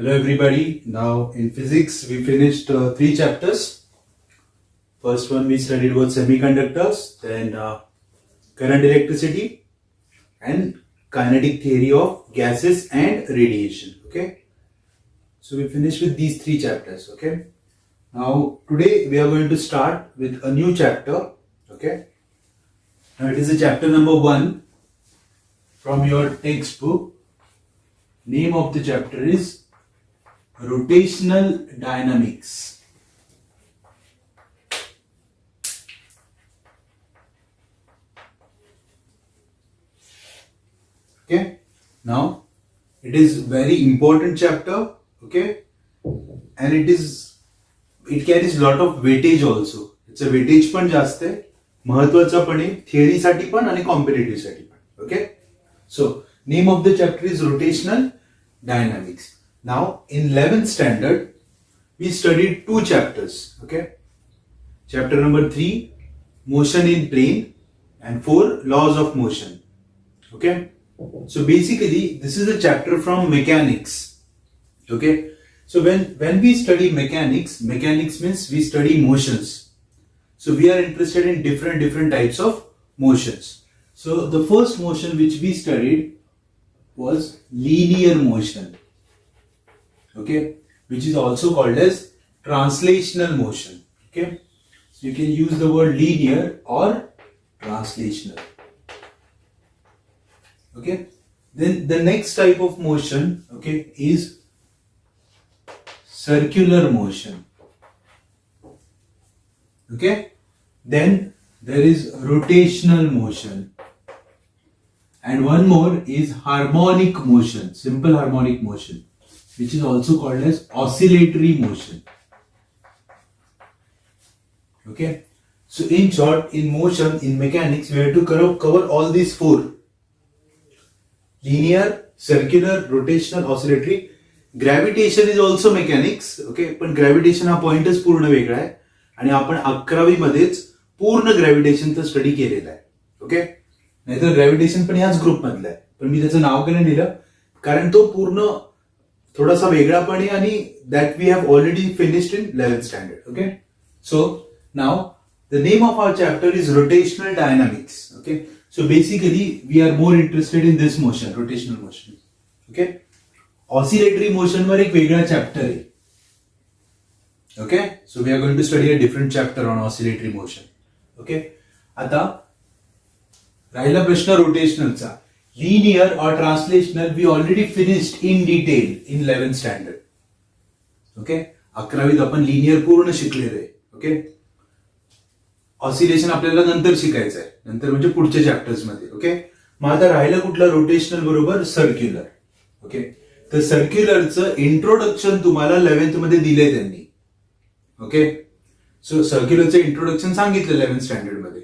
Hello everybody. Now in physics we finished three chapters. First one we studied was semiconductors, then current electricity and kinetic theory of gases and radiation. Okay. So we finished with these three chapters. Okay. Now today we are going to start with a new chapter. Okay. Now it is a chapter number 1 from your textbook. Name of the chapter is Rotational Dynamics. Okay. Now it is very important chapter. Okay. And it carries lot of weightage also. It's a weightage पण जास्त आहे, महत्वाचा पण आहे, theory साठी पण आणि competitive साठी पण. Okay. So name of the chapter is rotational dynamics. Now in 11th standard we studied two chapters. Okay. Chapter number 3, motion in plane, and 4, laws of motion. Okay. So basically this is a chapter from mechanics. Okay. So when we study mechanics means we study motions. So we are interested in different types of motions. So the first motion which we studied was linear motion. Okay, which is also called as translational motion. Okay, so you can use the word linear or translational. Okay, then the next type of motion, okay, is circular motion. Okay, then there is rotational motion, and one more is harmonic motion, simple harmonic motion, which is also called as oscillatory motion. Okay. So in short, in motion, in mechanics, we have to cover all these 4. Linear, circular, rotational, oscillatory. Gravitation is also mechanics. Okay. पण gravitation हा पॉइंटच पूर्ण वेगळा आहे. आणि आपण 11वी मध्येच पूर्ण ग्रॅव्हिटेशनचा study केलेला आहे. ओके. नाहीतर ग्रॅव्हिटेशन पण याच ग्रुप मधला आहे. पण मी त्याचं नाव का नाही दिलं, कारण तो पूर्ण थोडासा वेगळा पण आहे आणि that we have already finished in 11th standard. Okay. So नाव the name of our chapter is rotational dynamics. Okay. So basically we are more interested in this motion, rotational motion. Okay. Oscillatory motion वर एक वेगळा chapter आहे. Okay. So we are going to study a different chapter on oscillatory motion. Okay. आता राहिला प्रश्न रोटेशनलचा. Linear or translational we already finished in detail in 11th standard. Okay. 11वीत आपण linear पूर्ण शिकलेलो आहे. ओके. ऑसिलेशन आपल्याला नंतर शिकायचं आहे, नंतर म्हणजे पुढच्या चॅप्टर्स मध्ये. ओके. मग आता राहिलं कुठलं, रोटेशनल बरोबर सर्क्युलर. ओके. तर सर्क्युलरचं इंट्रोडक्शन तुम्हाला 11th मध्ये दिलंय त्यांनी. ओके. सो सर्क्युलरचं इंट्रोडक्शन सांगितलं 11th स्टँडर्ड मध्ये.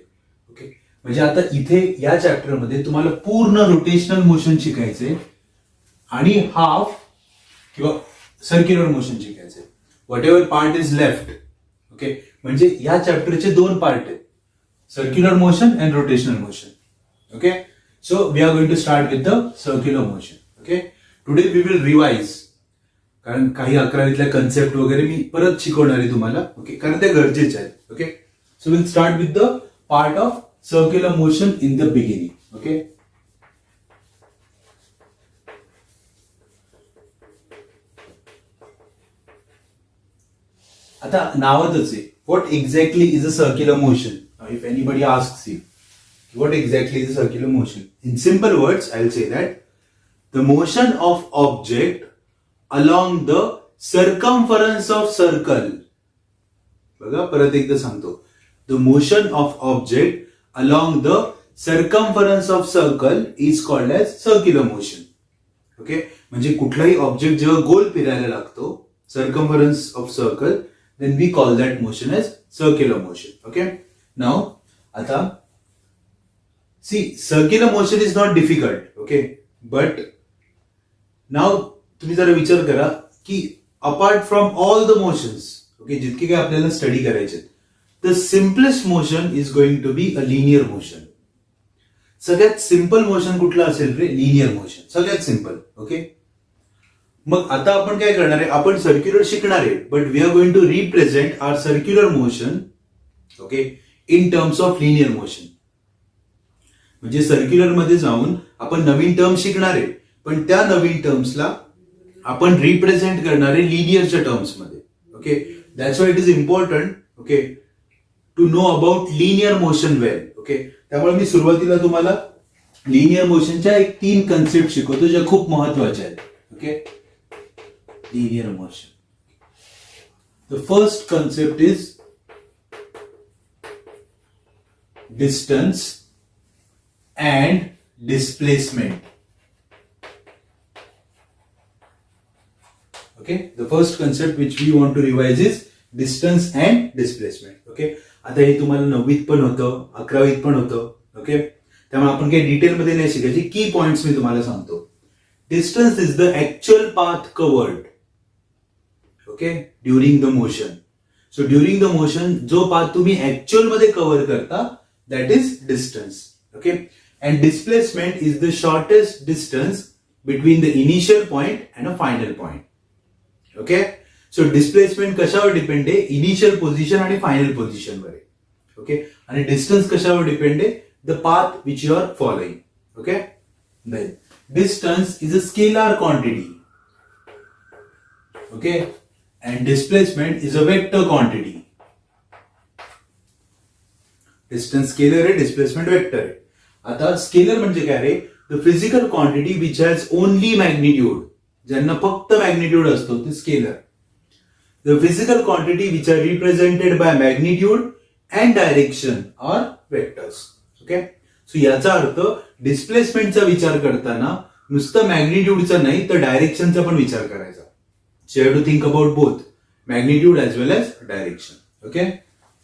ओके. म्हणजे आता इथे या चॅप्टर मध्ये तुम्हाला पूर्ण रोटेशनल मोशन शिकायचे आणि हाफ किंवा सर्क्युलर मोशन शिकायचे. Whatever part is left. Okay. म्हणजे या चॅप्टरचे 2 पार्ट आहेत, circular motion and rotational motion. Okay. So we are going to start with the circular motion. Okay. Today we will revise, कारण काही 11वीतल्या concept वगैरे मी परत शिकवणार आहे तुम्हाला. ओके. कारण ते गरजेचे आहेत. Okay. So will start with the part of circular motion in the beginning. Okay. आता नावातच आहे, what exactly is a circular motion? Now, if anybody asks you, what exactly is a circular motion? In simple words, I'll say that the motion of object along the circumference of circle. बघा परत एकदा सांगतो. The motion of object along the circumference of circle is called as circular motion. Okay. म्हणजे कुठलाही object जेव्हा गोल फिरायला लागतो, circumference of circle, then we call that motion as circular motion. Okay. Now आता see, circular motion is not difficult. Okay. But now तुम्ही जरा विचार करा की apart from all the motions, okay, जितके काय आपल्याला स्टडी करायचे, the simplest motion is going to be a linear motion. सगळ्यात सिंपल मोशन कुठलं असेल रे? Linear motion. सगळ्यात सिंपल. ओके. मग आता आपण काय करणार आहे, आपण सर्क्युलर शिकणार आहे, but we are going to represent our circular motion okay in terms of linear motion. म्हणजे सर्क्युलर मध्ये जाऊन आपण नवीन टर्म शिकणार आहे, पण त्या नवीन टर्म्सला आपण रिप्रेझेंट करणार आहे लिनियरच्या टर्म्स मध्ये. Okay, that's why it is important okay to know about linear motion well. Okay, त्यामुळे मी सुरुवातीला तुम्हाला लिनियर मोशनच्या 3 कन्सेप्ट शिकवतो ज्या खूप महत्वाच्या आहेत. Okay, linear motion. The first concept is distance and displacement. Okay, the first concept which we want to revise is distance and displacement. Okay, आता हे तुम्हाला 9वीत पण होतं, 11वीत पण होतं. ओके, त्यामुळे आपण काही डिटेलमध्ये नाही शिकायची, की पॉइंट्स मी तुम्हाला सांगतो. Distance is the actual path covered okay during the motion. So during the motion जो पाथ तुम्ही ऍक्च्युअल मध्ये कव्हर करता that is distance. Okay, and displacement is the shortest distance between the initial point and a final point. Okay, so displacement कशावर depend आहे, initial position आणि final पोझिशनवर आहे. Okay, आणि डिस्टन्स कशावर डिपेंड आहे, the path which you are following. Okay, then distance is a scalar quantity. Okay, and displacement is a vector quantity. Distance scalar आहे, displacement vector आहे. आता स्केलर म्हणजे काय रे, the physical quantity which has only magnitude. ज्यांना फक्त magnitude असतो ते scalar. The physical quantity which are represented by magnitude and direction are vectors. Okay, so याचा अर्थ डिस्प्लेसमेंटचा विचार करताना नुसतं मॅग्निट्यूडचा नाही तर डायरेक्शनचा पण विचार करायचा. So you have to think about both magnitude as well as direction. Okay,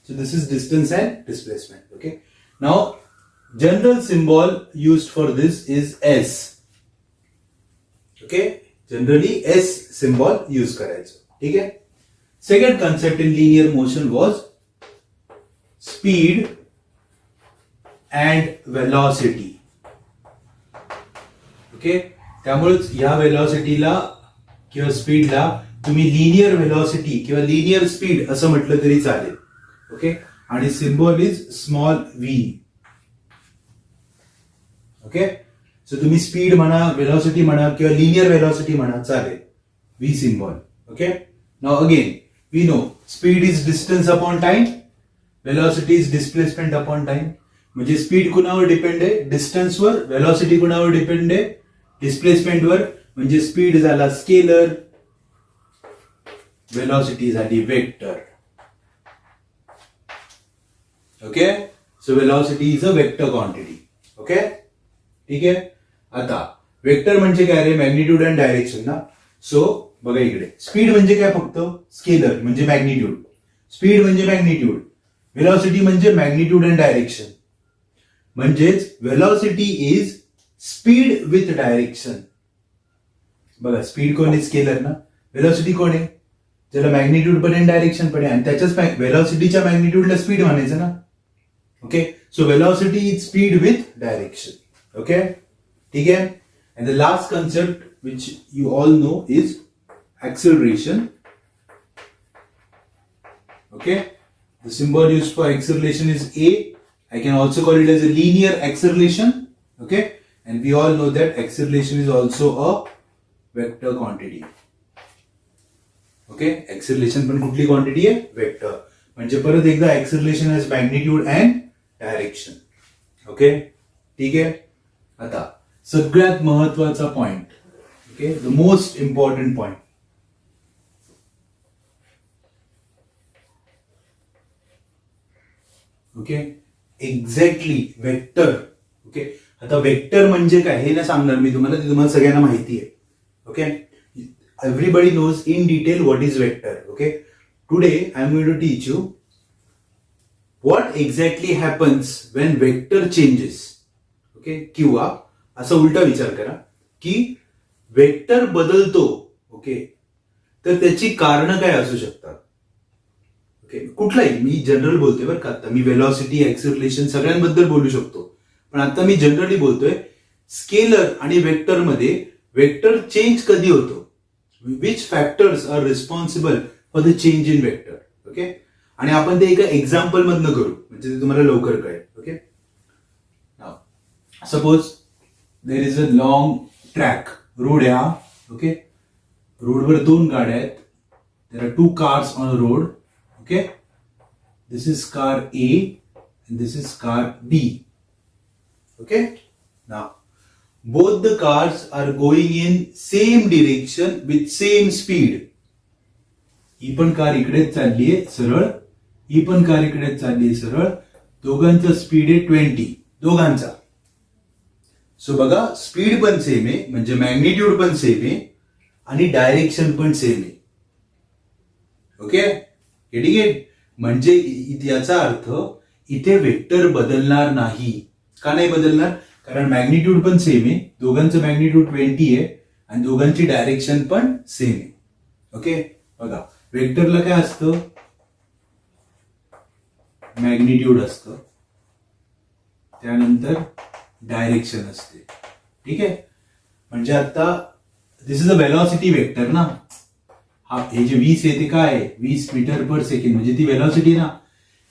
so this is distance and displacement. Okay, now general symbol used for this is S. Okay, generally S symbol use करायचं. ठीक आहे. Second concept in linear motion was speed and velocity. Okay, त्यामुळेच या वेलॉसिटीला किंवा स्पीडला तुम्ही linear velocity किंवा लिनियर स्पीड असं म्हटलं तरी चालेल. ओके, आणि symbol is small V. Okay, so तुम्ही स्पीड म्हणा, वेलॉसिटी म्हणा किंवा लिनियर वेलॉसिटी म्हणा चालेल, V symbol. Okay, now again we know speed is distance upon time, velocity is displacement upon time. म्हणजे स्पीड कुणावर डिपेंड आहे, डिस्टन्सवर. वेलॉसिटी कुणावर डिपेंड आहे, डिस्प्लेसमेंटवर. म्हणजे स्पीड झाला स्केलर, वेलॉसिटी झाली vector. Okay, so velocity is a vector quantity. Okay, ठीक आहे. आता वेक्टर म्हणजे काय रे, मॅग्निट्यूड अँड डायरेक्शन ना. सो बघा इकडे, स्पीड म्हणजे काय, फक्त स्केलर म्हणजे मॅग्निट्यूड. स्पीड म्हणजे मॅग्निट्यूड, वेलॉसिटी म्हणजे मॅग्निट्यूड अँड डायरेक्शन. म्हणजेच velocity is speed with direction. बघा, स्पीड कोण आहे, स्केलर ना. वेलॉसिटी कोण आहे, ज्याला मॅग्निट्यूड पण आहे डायरेक्शन पण आहे, आणि त्याच्याच वेलॉसिटीच्या मॅग्निट्यूडला स्पीड म्हणायचं ना. Okay, so velocity is speed with direction. Okay, ठीक आहे. And the last concept which you all know is acceleration. Okay, the symbol used for acceleration is A. I can also call it as a linear acceleration. Okay, and we all know that acceleration is also a vector quantity. Okay, acceleration पण कुठली quantity आहे, vector. म्हणजे परत एकदा acceleration has magnitude and direction. Okay, ठीक आहे. आता सगळ्यात महत्वाचा point, okay, the most important point. Okay, exactly vector. Okay, आता वेक्टर म्हणजे काय हे ना सांगणार मी तुम्हाला, ते तुम्हाला सगळ्यांना माहिती आहे. Okay, everybody knows in detail what is vector. Okay, today I am going to teach you what exactly happens when vector changes. Okay, किंवा असा उलटा विचार करा की वेक्टर बदलतो. ओके, तर त्याची कारण काय असू शकतात. ओके, कुठलाही, मी जनरल बोलतोय बरं का. आता मी वेलॉसिटी, ऍक्सिलरेशन सगळ्यांबद्दल बोलू शकतो, पण आता मी जनरली बोलतोय. स्केलर आणि वेक्टर मध्ये वेक्टर चेंज कधी होतो, which factors are responsible for the change in vector. Okay, आणि आपण ते एका एक्झाम्पल मधनं करू म्हणजे ते तुम्हाला लवकर कळेल. Okay, suppose there is a long track road आहे हा. ओके, रोडवर 2 गाड्या आहेत. There are 2 cars on a road. Okay, this is car A and this is car B. Okay, now both the cars are going in same direction with same speed. ही पण car इकडेच चालली आहे सरळ, ही पण car इकडेच चालली आहे सरळ. दोघांचा स्पीड आहे 20 दोघांचा. सो बघा, स्पीड पण सेम आहे म्हणजे मॅग्निट्यूड पण सेम आहे आणि डायरेक्शन पण सेम आहे. Okay, getting it? म्हणजे याचा अर्थ इथे वेक्टर बदलणार नाही. का नाही बदलणार? कारण मॅग्निट्यूड पण सेम आहे, दोघांचं मॅग्निट्यूड 20 आहे आणि दोघांची डायरेक्शन पण सेम आहे. ओके, बघा वेक्टरला काय असतं? मॅग्निट्यूड असतं, त्यानंतर डायरेक्शन असते. ठीक आहे, म्हणजे आता दिस इज अ वेलॉसिटी वेक्टर ना. हे जे 20 आहे ते काय आहे? 20 मीटर पर सेकंड म्हणजे ती वेलॉसिटी ना.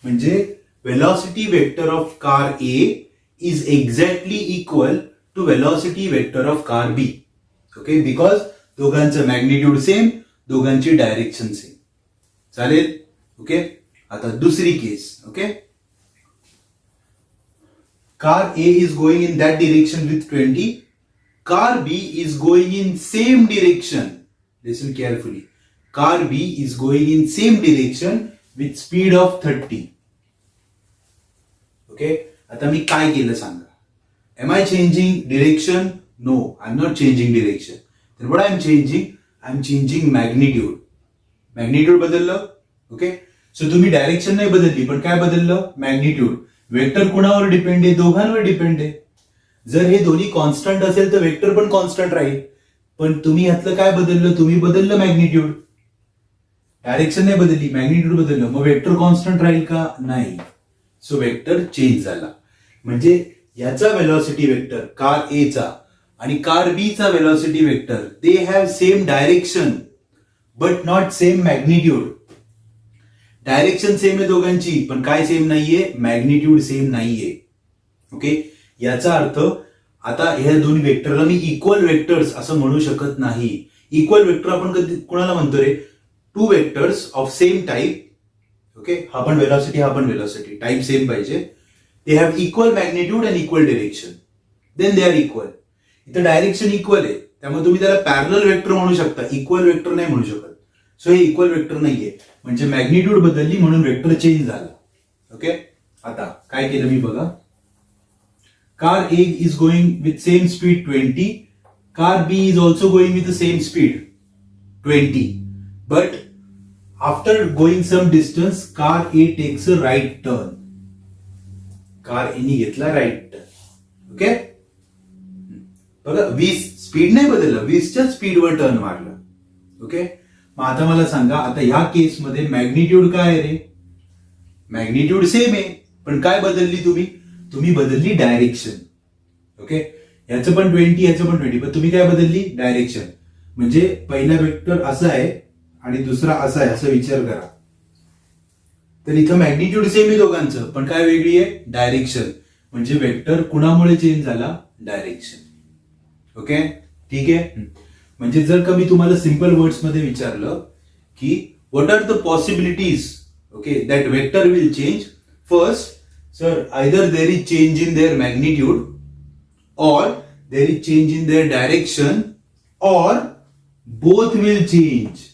म्हणजे velocity vector of car A is exactly equal to velocity vector of car B. Okay, because दोघांचं मॅग्निट्यूड सेम, दोघांची डायरेक्शन सेम. चालेल? ओके, आता दुसरी case. Okay, car A is going in that direction with 20, car B is going in same direction. Listen carefully. Car B is going in same direction with speed of 30. Okay, आता मी काय केलं सांगा? Am I changing direction? No, I'm not changing direction. Then what I'm changing? I'm changing magnitude. Magnitude बदललं. Okay, so तुम्ही direction नाही बदलली पण काय बदललं? मॅग्निट्यूड. वेक्टर कुणावर डिपेंड आहे? दोघांवर डिपेंड आहे. जर हे दोन्ही कॉन्स्टंट असेल तर वेक्टर पण कॉन्स्टंट राहील. पण तुम्ही यातलं काय बदललं? तुम्ही बदललं मॅग्निट्यूड. डायरेक्शन नाही बदलली, मॅग्निट्यूड बदललं. मग वेक्टर कॉन्स्टंट राहील का? नाही. सो वेक्टर चेंज झाला. म्हणजे याचा वेलॉसिटी वेक्टर कार ए चा आणि कार बी चा velocity vector they have same direction but not same magnitude. Direction same आहे दोघांची पण काय सेम नाहीये? मॅग्निट्यूड सेम नाहीये. ओके, याचा अर्थ आता ह्या दोन्ही वेक्टरला मी इक्वल वेक्टर्स असं म्हणू शकत नाही. इक्वल वेक्टर आपण कधी कुणाला म्हणतो रे? 2 vectors of same type. Okay, हा पण वेलॉसिटी, हा पण वेलॉसिटी, टाइप सेम पाहिजे. They have equal magnitude and equal direction, then they are equal. इथं डायरेक्शन इक्वल आहे त्यामुळे तुम्ही त्याला पॅरलल वेक्टर म्हणू शकता, इक्वल वेक्टर नाही म्हणू शकत. सो हे इक्वल वेक्टर नाहीये म्हणजे मॅग्निट्यूड बदलली म्हणून वेक्टर चेंज झाला. ओके, आता काय केलं मी बघा. Car A is going with same speed 20, car B is also going with the same speed 20. But after going some distance, car A takes a right turn. Car A ने घेतला right turn. Okay, बघा 20 speed नाही बदललं, 20च्या स्पीडवर turn मारला. Okay, मग आता मला सांगा, आता ह्या केसमध्ये मॅग्निट्यूड काय आहे रे? मॅग्निट्यूड सेम आहे पण काय बदलली तुम्ही? तुम्ही बदलली डायरेक्शन. ओके, याचं पण 20, याचं पण 20, पण तुम्ही काय बदलली? डायरेक्शन. म्हणजे पहिला वेक्टर असा आहे आणि दुसरा असा आहे असं विचार करा. तर इथं मॅग्निट्यूड सेम आहे दोघांचं पण काय वेगळी आहे? डायरेक्शन. म्हणजे वेक्टर कुणामुळे चेंज झाला? डायरेक्शन. ओके, ठीक आहे. म्हणजे जर का मी तुम्हाला सिंपल वर्ड्स मध्ये विचारलं की what are the possibilities okay that vector will change. First, sir either there is change in their magnitude or there is change in their direction or both will change.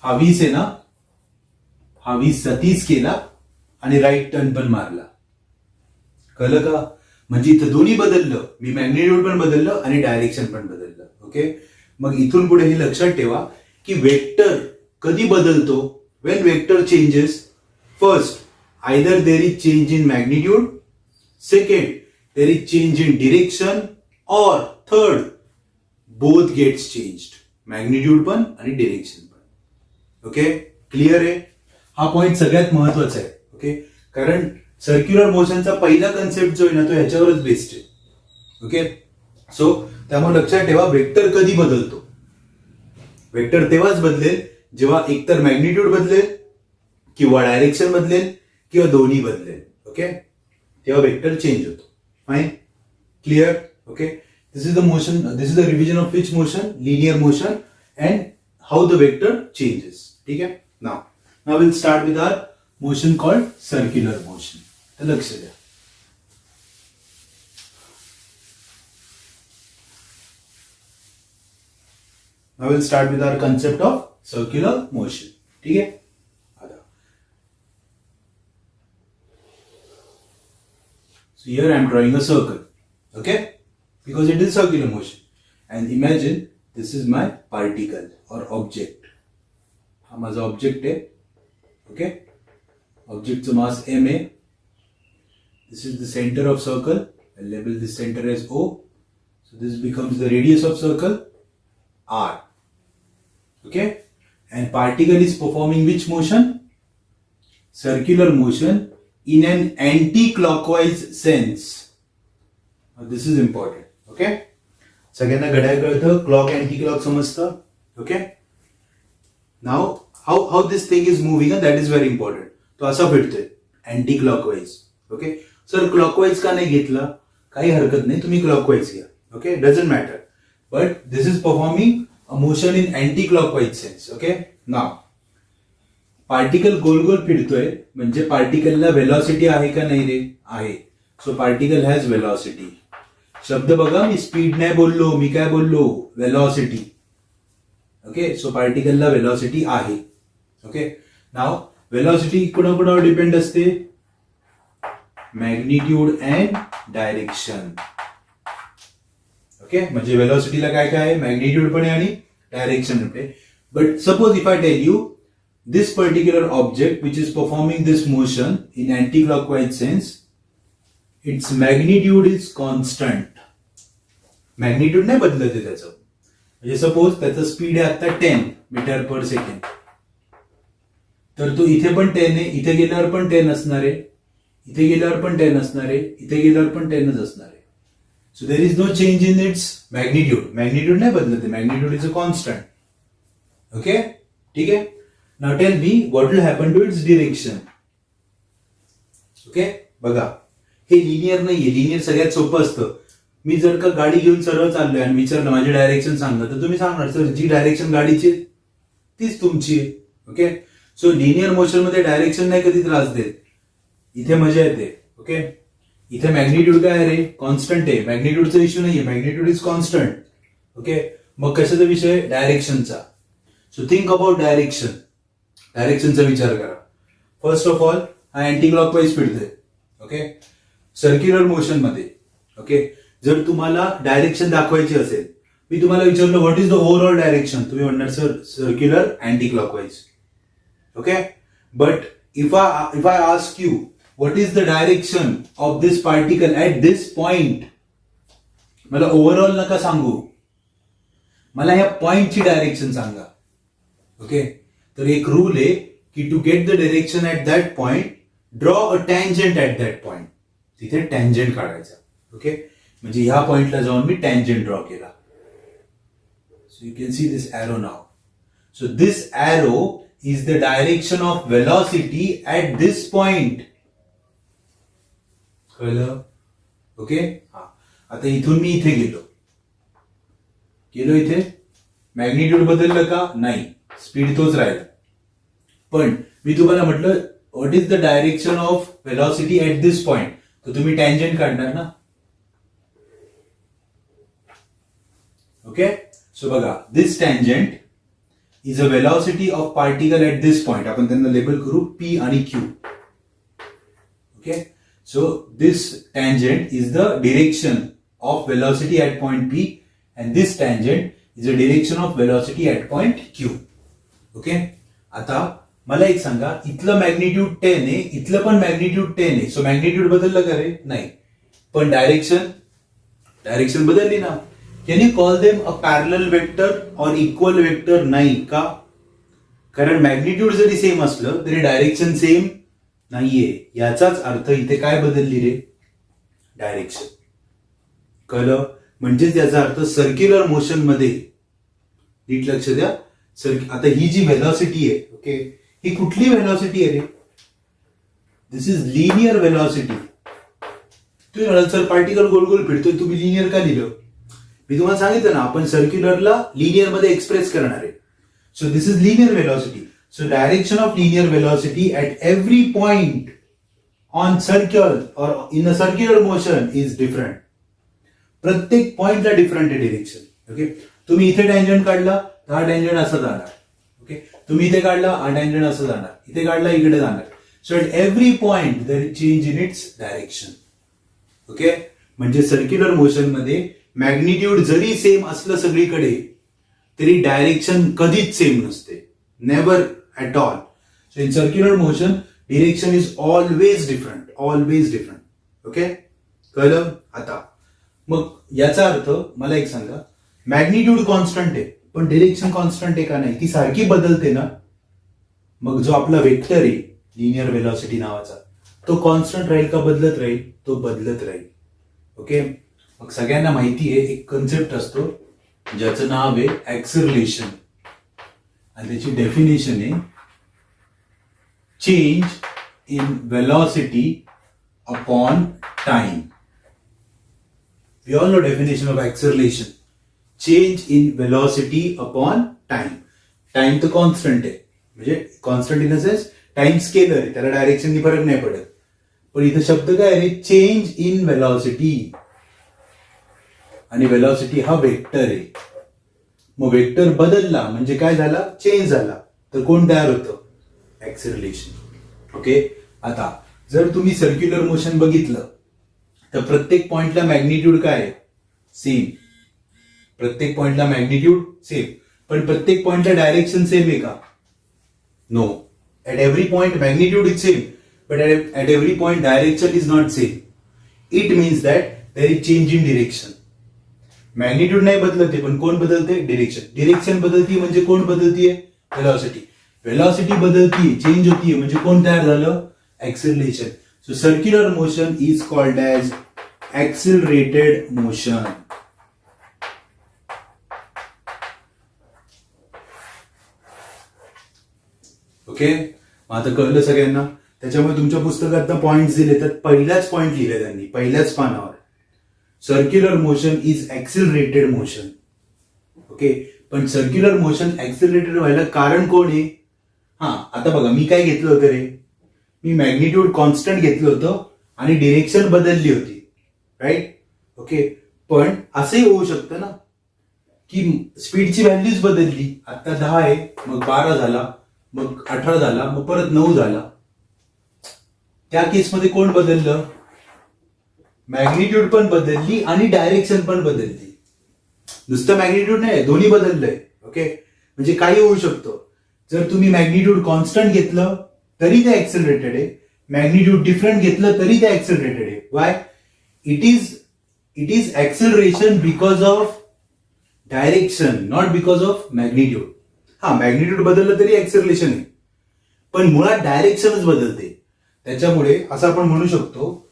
हा 20 आहे ना, हा 20 चा 30 केला आणि राईट टर्न पण मारला. कळलं का? म्हणजे इथं दोन्ही बदललं, मी मॅग्निट्यूड पण बदललं आणि डायरेक्शन पण बदललं. ओके, मग इथून पुढे हे लक्षात ठेवा की वेक्टर कधी बदलतो? when vector changes, first either there is change in magnitude, second there is change in direction, or third both gets changed, magnitude पण आणि direction पण. ओके, क्लिअर आहे? हा पॉइंट सगळ्यात महत्वाचा आहे. ओके, कारण सर्क्युलर मोशनचा पहिला कन्सेप्ट जो आहे ना तो ह्याच्यावरच बेस्ड आहे. ओके, सो त्यामुळे लक्षात ठेवा वेक्टर कधी बदलतो. वेक्टर तेव्हाच बदलेल जेव्हा एकतर मॅग्निट्यूड बदलेल किंवा डायरेक्शन बदलेल किंवा दोन्ही बदलेल. ओके, तेव्हा वेक्टर चेंज होतो. Fine, clear. Okay, this is the motion, this is the revision of which motion, linear motion and how the vector changes. ठीक आहे. Now will start with our motion called circular motion. तर लक्ष द्या. Now we'll start with our concept of circular motion. ठीक है. So here I am drawing a circle. Okay, because it is circular motion. And imagine this is my particle or object. हा माझा object आहे. Okay, ऑब्जेक्टचं मास m आहे. This is the center of circle. I'll label this center as O. So this becomes the radius of circle R. Okay, and particle is performing which motion? Circular motion in an anti-clockwise sense. Now this is important. Okay, सगळ्यांना घड्याळ कळतं, clock anti clock समजतं. Okay, now how this thing is moving, that is very important. तो असा फिरतोय anti clockwise. Okay, sir clockwise का नाही घेतला? काही हरकत नाही, तुम्ही क्लॉकवाईज घ्या. Okay, doesn't matter, but this is performing a motion in anti-clockwise sense. Okay, now particle गोल गोल फिरतोय म्हणजे पार्टिकलला व्हेलॉसिटी आहे का नाही रे? आहे. So particle has velocity. शब्द बघा, मी स्पीड नाही बोललो, मी काय बोललो? व्हेलॉसिटी. ओके, सो पार्टिकलला व्हेलॉसिटी आहे. ओके, नाव व्हेलॉसिटी कुणाकुणावर डिपेंड असते? Magnitude and direction. ओके, म्हणजे व्हेलॉसिटीला काय काय आहे? मॅग्निट्यूड पण आहे आणि डायरेक्शन पण आहे. But suppose if I tell you this particular object which is performing this motion in anti clockwise sense, it's magnitude is constant. Magnitude नाही बदलत आहे त्याचं. म्हणजे सपोज त्याचं स्पीड आहे आता 10 मीटर पर सेकंड, तर तो इथे पण 10 आहे, इथे गेल्यावर पण 10 असणार आहे, इथे गेल्यावर पण 10 असणार आहे, इथे गेल्यावर पण 10च असणार आहे. So there is no change in its magnitude. Magnitude नाही बदलत आहे. Magnitude is a constant. Okay? ठीक आहे. Now tell me what will happen to its direction. Okay? बघा, हे लिनियर नाहीये. लिनियर सगळ्यात सोपं असतं. मी जर का गाडी घेऊन सरळ चाललोय आणि विचारलं माझी डायरेक्शन सांगा, तर तुम्ही सांगणार सर जी डायरेक्शन गाडीची तीच तुमची आहे. ओके, सो लिनियर मोशन मध्ये डायरेक्शन नाही कधी त्रास देत. इथे मजा येते. ओके, इथे मॅग्निट्यूड काय आहे रे? कॉन्स्टंट आहे. मॅग्निट्यूडचा इश्यू नाहीये, मॅग्निट्यूड इज कॉन्स्टंट. ओके, मग कशाचा विषय? डायरेक्शनचा. So think about direction. डायरेक्शनचा विचार करा. फर्स्ट ऑफ ऑल हा अँटी क्लॉकवाईज फिरतोय. ओके, सर्क्युलर मोशन मध्ये. ओके, जर तुम्हाला डायरेक्शन दाखवायची असेल, मी तुम्हाला विचारलं what is the overall direction, तुम्ही म्हणणार sir circular anti clockwise. Okay, but if I ask you what is the direction of this particle at this point, मला ओव्हरऑल नका सांगू, मला ह्या पॉइंटची डायरेक्शन सांगा. ओके, तर एक रूल आहे की to get the direction at that point, draw a tangent at that point. तिथे टँजंट काढायचा. ओके, म्हणजे ह्या पॉइंटला जाऊन मी टँजंट ड्रॉ केला. So you can see this arrow now. So this arrow is the direction of velocity at this point. कळलं? Okay, हा. आता इथून मी इथे गेलो इथे मॅग्निट्यूड बदललं का? नाही, स्पीड तोच राहिला. पण मी तुम्हाला म्हटलं what is the direction of velocity at this point, तर तुम्ही टँजंट काढणार ना. ओके, सो बघा, this tangent is a velocity of particle at this point. आपण त्यांना लेबल करू P आणि Q. Okay, so this tangent is the direction of velocity at point P and this tangent is the direction of velocity at point Q. Okay, आता मला एक सांगा, इथलं magnitude 10 आहे, इथलं पण मॅग्निट्यूड 10 आहे. सो मॅग्निट्यूड बदललं का रे? नाही, पण डायरेक्शन बदलली ना. Can you call them a parallel vector और इक्वल वेक्टर? नाही का? कारण मॅग्निट्यूड जरी सेम असलं तरी डायरेक्शन सेम नाहीये. याचाच अर्थ इथे काय बदलली रे? डायरेक्शन. कळलं? म्हणजेच याचा अर्थ सर्क्युलर मोशन मध्ये, नीट लक्ष द्या, आता ही जी व्हेलॉसिटी आहे, ओके, ही कुठली व्हेलॉसिटी आहे रे? दिस इज लिनियर व्हेलॉसिटी. तुम्ही म्हणाल सर पार्टिकल गोल गोल फिरतोय, तुम्ही लिनियर का लिहिलं? मी तुम्हाला सांगितलं ना, आपण सर्क्युलरला लिनियर मध्ये एक्सप्रेस करणार आहे. So this is linear velocity. So direction of linear velocity at every point on circle or in a circular motion is different. प्रत्येक पॉइंटला डिफरंट आहे डिरेक्शन. ओके, तुम्ही इथे टँजंट काढला तर हा टँजंट असा जाणार. ओके, तुम्ही इथे काढला हा टँजंट असं जाणार, इथे काढला इकडे जाणार. So at every point there is change in its direction. Okay, म्हणजे सर्क्युलर मोशन मध्ये मॅग्निट्यूड जरी सेम असलं सगळीकडे तरी डायरेक्शन कधीच सेम नसते. Never at all. So in circular motion direction is always different, always different. Okay, कळलं? आता मग याचा अर्थ मला एक सांगा, मॅग्निट्यूड कॉन्स्टंट आहे पण डिरेक्शन कॉन्स्टंट आहे का नाही? ती सारखी बदलते ना. मग जो आपला वेक्टर आहे लिनियर व्हेलॉसिटी नावाचा, तो कॉन्स्टंट राहील का बदलत राहील? तो बदलत राहील. ओके, मग सगळ्यांना माहिती आहे एक कन्सेप्ट असतो ज्याचं नाव आहे ऍक्सिलरेशन, आणि त्याची डेफिनेशन आहे change in velocity upon time. We all know definition of acceleration. Change in velocity upon time. Time तो कॉन्स्टंट आहे, म्हणजे constant in the sense time scalar आहे, त्याला डायरेक्शननी फरक नाही पडत. पण इथे शब्द काय आहे? Change in velocity. आणि व्हेलॉसिटी हा वेक्टर आहे. मग वेक्टर बदलला म्हणजे काय झाला? चेंज झाला. तर कोण तयार होतं? ऍक्सिलरेशन. ओके, आता जर तुम्ही सर्क्युलर मोशन बघितलं तर प्रत्येक पॉइंटला मॅग्निट्यूड काय आहे? सेम. प्रत्येक पॉइंटला मॅग्निट्यूड सेम, पण प्रत्येक पॉइंटला डायरेक्शन सेम आहे का? No. At every point magnitude is same, but at every point direction is not same. It means that there is change in direction. Magnitude नाही बदलते, पण कोण बदलते? डिरेक्शन. डिरेक्शन बदलती म्हणजे कोण बदलतीये? व्हेलॉसिटी. व्हेलॉसिटी बदलतीये, चेंज होतीये म्हणजे कोण तयार झालं? Acceleration. So circular motion is called as accelerated motion. Okay, आता कळलं सगळ्यांना. त्याच्यामुळे तुमच्या पुस्तकात पॉइंट दिले तर पहिलाच पॉइंट लिहिले त्यांनी पहिल्याच पानावर, circular motion is accelerated motion. Okay, पण सर्क्युलर मोशन ऍक्सिलरेटेड व्हायला कारण कोण आहे? हा, आता बघा मी काय घेतलं होतं रे? मी मॅग्निट्यूड कॉन्स्टंट घेतलं होतं आणि डिरेक्शन बदलली होती, राईट? ओके, पण असंही होऊ शकतं ना की स्पीडची व्हॅल्यूज बदलली. आता 10 आहे, मग 12 झाला, मग 18 झाला, मग परत 9 झाला. त्या केसमध्ये कोण बदललं? मॅग्निट्यूड पण बदलली आणि डायरेक्शन पण बदलली. नुसतं मॅग्निट्यूड नाही, दोन्ही बदललंय. ओके, म्हणजे काही होऊ शकतं. जर तुम्ही मॅग्निट्यूड कॉन्स्टंट घेतलं तरी ते ऍक्सिलरेटेड आहे, मॅग्निट्यूड डिफरंट घेतलं तरी ते ऍक्सिलरेटेड आहे. Y? It is acceleration because of direction, not because of magnitude. हा, मॅग्निट्यूड बदललं तरी ऍक्सिलरेशन आहे, पण मुळात डायरेक्शनच बदलते. त्याच्यामुळे असं आपण म्हणू शकतो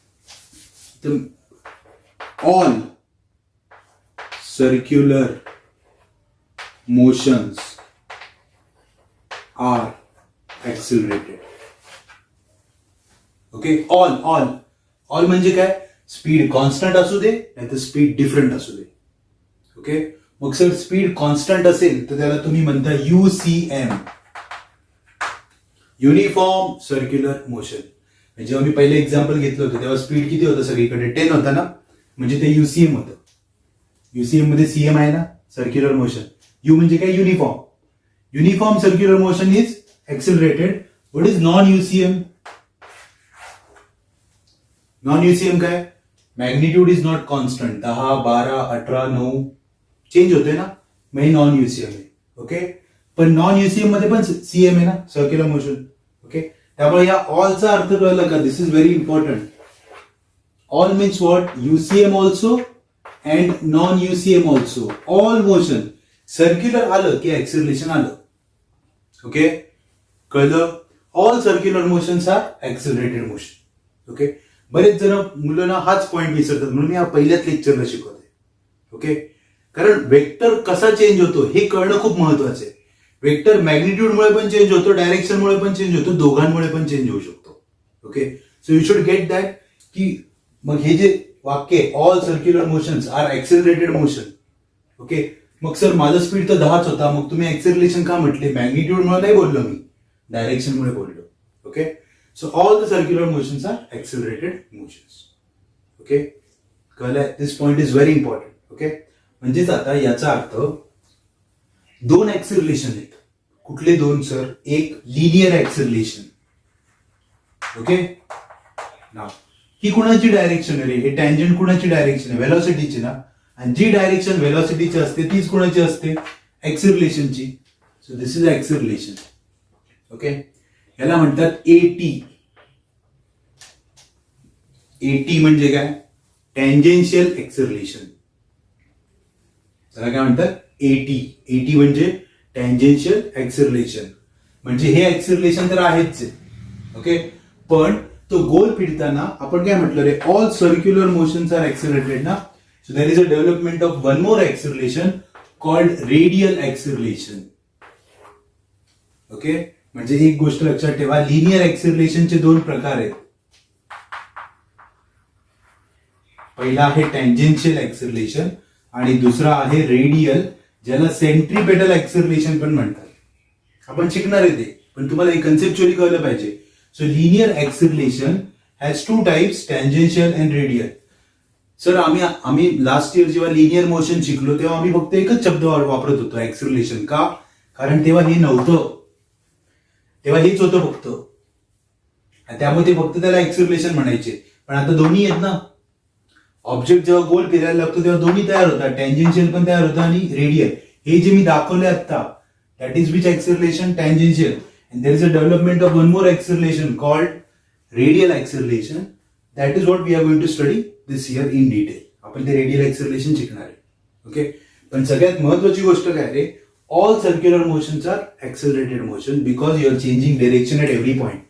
all circular motions are accelerated. Okay, all म्हणजे काय? स्पीड कॉन्स्टंट असू दे नाही तर स्पीड डिफरंट असू दे. ओके, मग सर स्पीड कॉन्स्टंट असेल तर त्याला तुम्ही म्हणता UCM, युनिफॉर्म सर्क्युलर मोशन. जेव्हा मी पहिले एक्झाम्पल घेतलं होतं तेव्हा स्पीड किती होतं? सगळीकडे 10 होता ना, म्हणजे ते UCM होतं. UCM मध्ये CM आहे ना, सर्क्युलर मोशन. यू म्हणजे काय? Uniform. Uniform circular motion is accelerated. What is non UCM? Non UCM काय? Magnitude is not constant. 10, 12, 18, 9 change होते ना, मग हे नॉन UCM आहे. ओके, पण नॉन UCM मध्ये पण CM आहे ना, सर्क्युलर मोशन. ओके, त्यामुळे या ऑलचा अर्थ कळला का? This is very important. All means what? UCM also and non UCM also. All motion. Circular आलं की ऍक्सिलरेशन आलं. ओके, कळलं? All circular motions are accelerated motion. Okay, बरेच जण मुलांना हाच पॉइंट विसरतात, म्हणून मी या पहिल्याच लेक्चरला शिकवते. ओके, कारण वेक्टर कसा चेंज होतो हे कळणं खूप महत्वाचं आहे. वेक्टर मॅग्निट्यूडमुळे पण चेंज होतो, डायरेक्शनमुळे पण चेंज होतो, दोघांमुळे पण चेंज होऊ शकतो. Okay, so you should get that की मग हे जे वाक्य all circular motions are accelerated motion. Okay, मग सर माझा स्पीड तर 10च होता, मग तुम्ही ऍक्सेलरेशन का म्हटले? मॅग्निट्यूडमुळे नाही बोललो मी, डायरेक्शनमुळे बोललो. Okay, so all the circular motions are accelerated motions. Okay, कळलं? This point is very important. Okay, म्हणजेच आता याचा अर्थ दोन ऍक्सेलरेशन आहेत. कुठले दोन सर? एक लिनियर ऍक्सेलरेशन. ओके, नाव ही कुणाची डायरेक्शन आहे? हे टँजंट कुणाची डायरेक्शन आहे? व्हेलॉसिटीची ना. आणि जी डायरेक्शन व्हेलॉसिटीची असते तीच कुणाची असते? ऍक्सेलरेशनची. So this is acceleration. Okay, याला म्हणतात एटी. एटी म्हणजे काय? Tangential acceleration. त्याला काय म्हणतात? एटी. एटी म्हणजे टँजेन्शियल ऍक्सेलरेशन. म्हणजे हे ऍक्सेलरेशन तर आहेच. ओके, पण तो गोल फिरताना आपण काय म्हटलं रे? All circular motions are accelerated ना. So there is a development of one more acceleration called radial acceleration. Okay, म्हणजे एक गोष्ट लक्षात ठेवा, लिनियर ऍक्सेलरेशनचे दोन प्रकार आहेत. पहिला आहे टँजेन्शियल ऍक्सेलरेशन आणि दुसरा आहे रेडियल, ज्याला सेंट्रीपेटल ऍक्सेलरेशन पण म्हणतात. आपण शिकणार आहे ते, पण तुम्हाला हे कन्सेप्च्युअली कळलं पाहिजे. So linear acceleration has two types, tangential and radial. Sir आम्ही लास्ट इयर जेव्हा लिनियर मोशन शिकलो तेव्हा आम्ही फक्त एकच शब्द वापरत होतो, ऍक्सेलरेशन. का? कारण तेव्हा हे नव्हतं, तेव्हा हेच होतं फक्त, त्यामुळे ते फक्त त्याला ऍक्सेलरेशन म्हणायचे. पण आता दोन्ही आहेत ना. ऑब्जेक्ट जेव्हा गोल फिरायला लागतो तेव्हा दोन्ही तयार होतात, टँजेन्शियल पण तयार होतं आणि रेडियल. हे जे मी दाखवले आता, that is which acceleration? Tangential. And there is a development of one more acceleration called radial acceleration. That is what we are going to study this year in detail. आपण ते रेडियल ऍक्सेलरेशन शिकणार आहे. Okay, पण सगळ्यात महत्वाची गोष्ट काय रे? All circular motions are accelerated motion because you are changing direction at every point.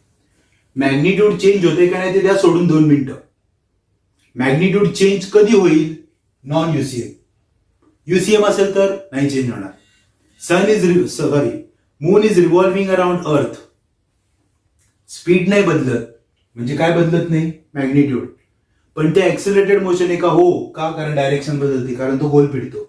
Magnitude change होते का नाही ते द्या सोडून 2 मिनिटं. मॅग्निट्यूड चेंज कधी होईल? नॉन युसीएम. युसीएम असेल तर नाही चेंज होणार. मून इज रिव्हॉल्विंग अराउंड अर्थ. स्पीड नाही बदलत, म्हणजे काय बदलत नाही? मॅग्निट्यूड. पण ते ऍक्सेलरेटेड मोशन आहे का? हो. का? कारण डायरेक्शन बदलते, कारण तो गोल फिरतो.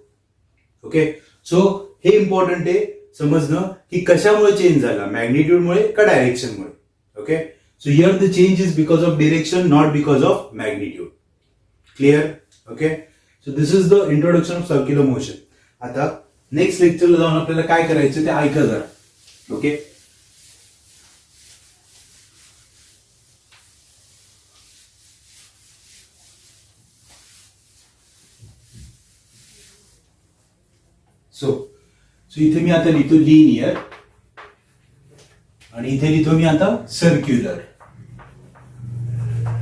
ओके, सो हे इम्पॉर्टंट आहे समजणं की कशामुळे चेंज झाला, मॅग्निट्यूडमुळे का डायरेक्शनमुळे. Okay, so here the change is because of direction, not because of magnitude. Clear? Okay, so this is the introduction of circular motion. आता नेक्स्ट लेक्चरला जाऊन आपल्याला काय करायचं ते ऐका जरा. ओके, सो इथे मी आता लिहितो लिनियर आणि इथे लिहितो मी आता सर्क्युलर.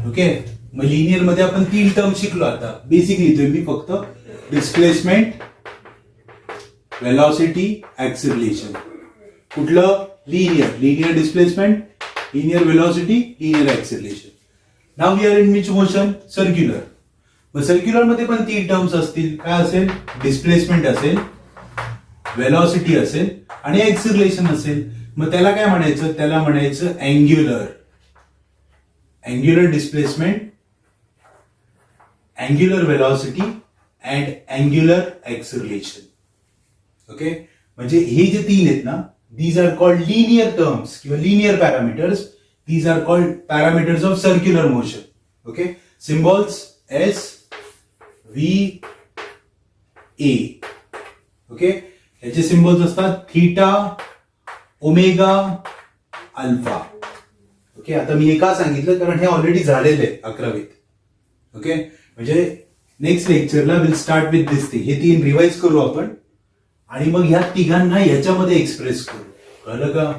ओके, मग लिनियर मध्ये आपण 3 टर्म शिकलो. आता बेसिक लिहितोय मी फक्त. Displacement, velocity, acceleration. कुठलं? Linear. Linear displacement, linear velocity, linear acceleration. नाव we are in which motion? Circular. मग सर्क्युलर मध्ये पण 3 टर्म्स असतील. काय असेल? डिस्प्लेसमेंट असेल, वेलॉसिटी असेल आणि ऍक्सेलरेशन असेल. मग त्याला काय म्हणायचं? त्याला म्हणायचं angular. Angular displacement, angular velocity and angular acceleration. Okay, म्हणजे हे जे 3 आहेत ना, these are called linear terms किंवा linear parameters. These are called parameters of circular motion. Okay, symbols S, V, A. Okay, याचे सिम्बॉल्स असतात थीटा, ओमेगा, अल्फा. ओके, आता मी हे का सांगितलं? कारण हे ऑलरेडी झालेलं आहे 11वीत. ओके, म्हणजे नेक्स्ट लेक्चरला will start with this thing. हे 3 रिवाइज करू आपण आणि मग ह्या तिघांना ह्याच्यामध्ये एक्सप्रेस करू. कळलं का?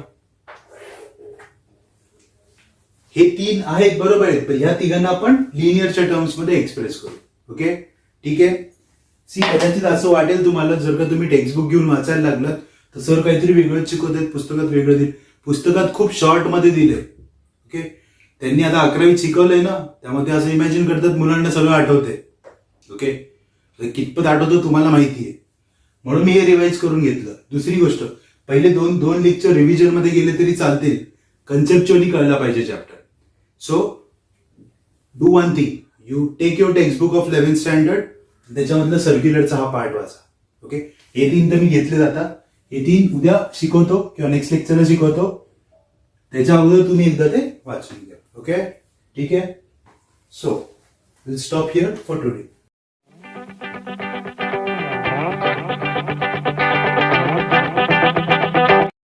हे 3 आहेत बरोबर आहेत, पण ह्या तिघांना आपण लिनियरच्या टर्म्स मध्ये एक्सप्रेस करू. ओके, ठीक आहे. सी, कदाचित असं वाटेल तुम्हाला जर का तुम्ही टेक्स्टबुक घेऊन वाचायला लागलात तर सर काहीतरी वेगळं शिकवतात, पुस्तकात वेगळं दिलं. पुस्तकात खूप शॉर्ट मध्ये दिलंय. ओके, त्यांनी आता 11वीत शिकवलंय ना, त्यामध्ये असं इमॅजिन करतात मुलांना सगळं आठवतंय. ओके, तर कितपत आठवतं तुम्हाला माहिती आहे, म्हणून मी हे रिवाइज करून घेतलं. दुसरी गोष्ट, पहिले दोन लेक्चर रिव्हिजन मध्ये गेले तरी चालतील, कन्सेप्च्युअली कळला पाहिजे chapter. So do one thing, you take your textbook of 11th standard, त्याच्यामधलं सर्क्युलरचा हा पार्ट वाचा. ओके, हे 3 तर मी घेतले जातात, हे 3 उद्या शिकवतो किंवा नेक्स्ट लेक्चरला शिकवतो. त्याच्या अगोदर तुम्ही एकदा ते वाचून घ्या. ओके, ठीक आहे. So will stop here for today.